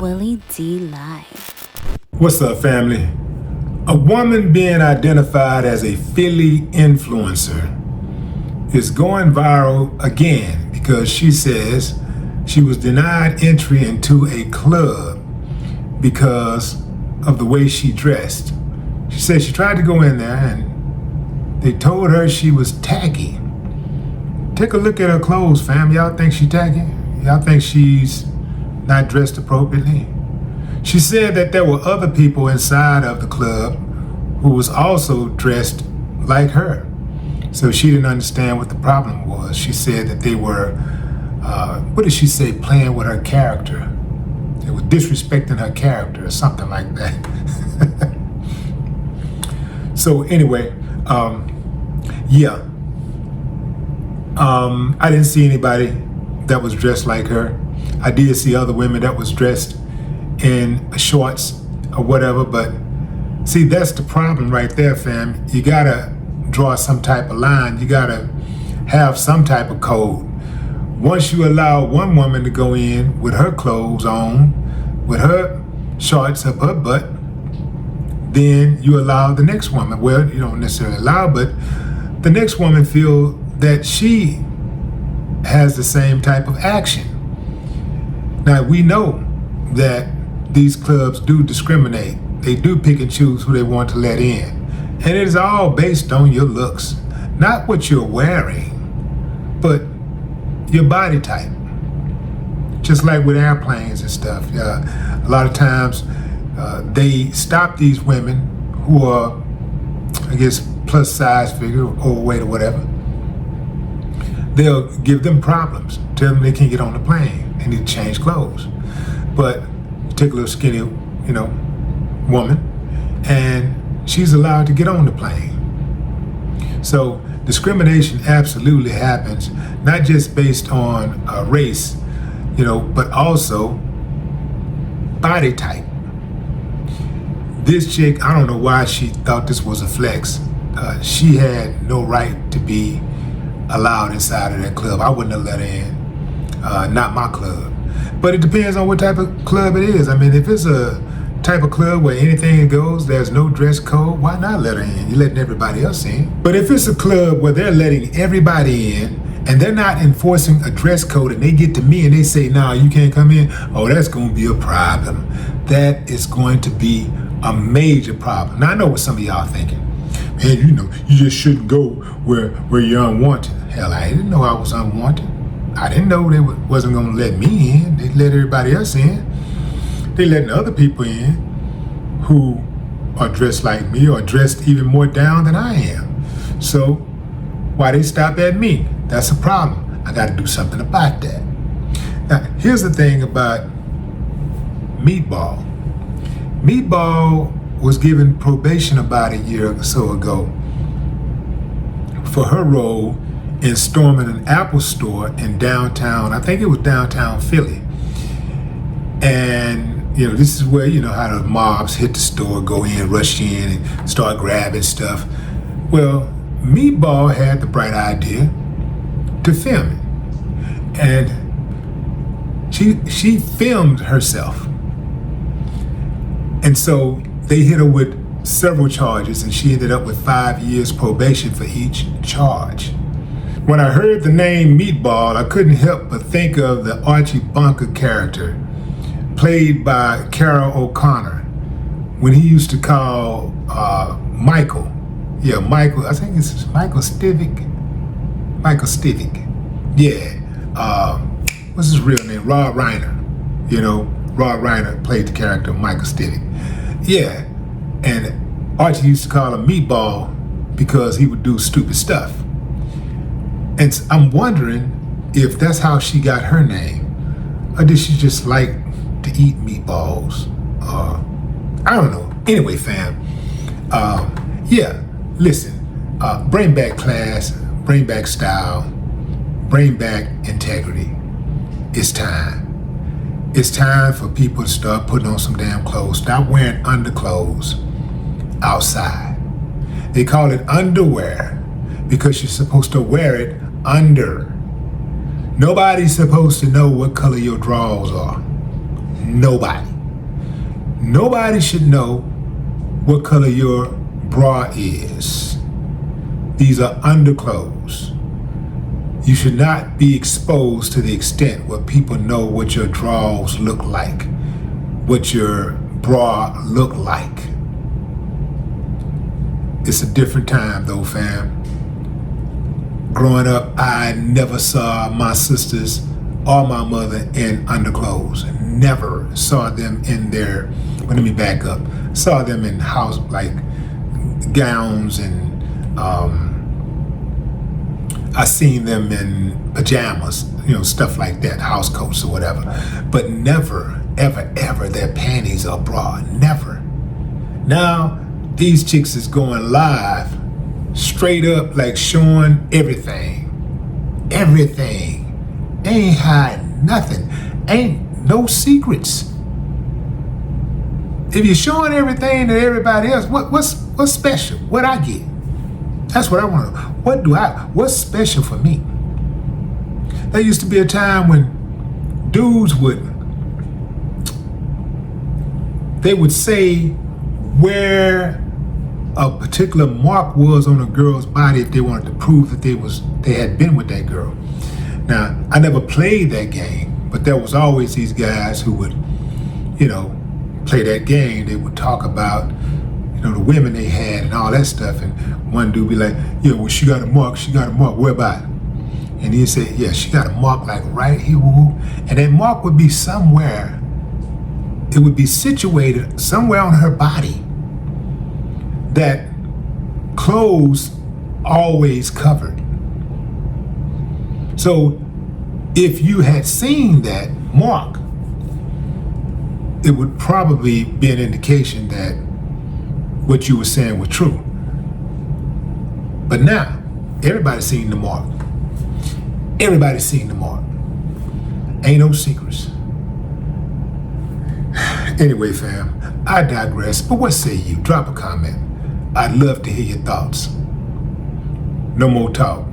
Willie D Live. What's up, family? A woman being identified as a Philly influencer is going viral again because she says she was denied entry into a club because of the way she dressed. She said she tried to go in there and they told her she was tacky. Take a look at her clothes, fam. Y'all think she tacky? Y'all think she's not dressed appropriately? She said that there were other people inside of the club who was also dressed like her. So she didn't understand what the problem was. She said that they were, what did she say, playing with her character. They were disrespecting her character or something like that. So anyway, I didn't see anybody that was dressed like her. I did see other women that was dressed in shorts or whatever, but see, that's the problem right there, fam. You gotta draw some type of line. You gotta have some type of code. Once you allow one woman to go in with her clothes on, with her shorts up her butt, then you allow the next woman, well, you don't necessarily allow, but the next woman feel that she has the same type of action. Now, we know that these clubs do discriminate. They do pick and choose who they want to let in. And it is all based on your looks. Not what you're wearing, but your body type. Just like with airplanes and stuff. A lot of times they stop these women who are, I guess, plus size figure, overweight or whatever. They'll give them problems. Tell them they can't get on the plane. They need to change clothes. But you take a little skinny, woman, and she's allowed to get on the plane. So discrimination absolutely happens, not just based on race, but also body type. This chick, I don't know why she thought this was a flex. She had no right to be allowed inside of that club. I wouldn't have let her in. Not my club. But it depends on what type of club it is. I mean, if it's a type of club where anything goes, there's no dress code, why not let her in? You're letting everybody else in. But if it's a club where they're letting everybody in and they're not enforcing a dress code and they get to me and they say, nah, you can't come in, oh, that's going to be a problem. That is going to be a major problem. Now, I know what some of y'all thinking. Man, you just shouldn't go where you're unwanted. Hell, I didn't know I was unwanted. I didn't know they wasn't going to let me in. They let everybody else in. They letting other people in who are dressed like me or dressed even more down than I am. So why they stop at me? That's a problem. I got to do something about that. Now, here's the thing about Meatball. Meatball was given probation about a year or so ago for her role in storming an Apple store in downtown, I think it was downtown Philly. And, this is where, how the mobs hit the store, go in, rush in, and start grabbing stuff. Well, Meatball had the bright idea to film it. And she filmed herself. And so they hit her with several charges, and she ended up with 5 years probation for each charge. When I heard the name Meatball, I couldn't help but think of the Archie Bunker character, played by Carol O'Connor, when he used to call Michael. Yeah, Michael, I think it's Michael Stivic. Michael Stivic. Yeah. What's his real name? Rob Reiner. Rob Reiner played the character of Michael Stivic. Yeah. And Archie used to call him Meatball because he would do stupid stuff. And I'm wondering if that's how she got her name. Or did she just like to eat meatballs? I don't know. Anyway, fam. Listen. Bring back class. Bring back style. Bring back integrity. It's time. It's time for people to start putting on some damn clothes. Stop wearing underclothes outside. They call it underwear because you're supposed to wear it under. Nobody's supposed to know what color your drawers are. Nobody. Nobody should know what color your bra is. These are underclothes. You should not be exposed to the extent where people know what your drawers look like, what your bra look like. It's a different time though, fam. Growing up, I never saw my sisters or my mother in underclothes. Never saw them in their, well, let me back up. Saw them in house, like gowns, and I seen them in pajamas, stuff like that, house coats or whatever. But never, ever, ever their panties or bra, never. Now, these chicks is going live, straight up, like showing everything. Everything. Ain't hiding nothing. Ain't no secrets. If you're showing everything to everybody else, what's special? What I get? That's what I want to know. What's special for me? There used to be a time when dudes would say where a particular mark was on a girl's body if they wanted to prove that they had been with that girl. Now, I never played that game, but there was always these guys who would, play that game. They would talk about, the women they had and all that stuff. And one dude be like, yeah, well, she got a mark. Where about it? And he'd say, yeah, she got a mark like right here. Woo-hoo. And that mark would be somewhere. It would be situated somewhere on her body that clothes always covered. So if you had seen that mark, it would probably be an indication that what you were saying was true. But now, everybody's seen the mark. Everybody's seen the mark. Ain't no secrets. Anyway, fam, I digress, but what say you? Drop a comment. I'd love to hear your thoughts. No more talk.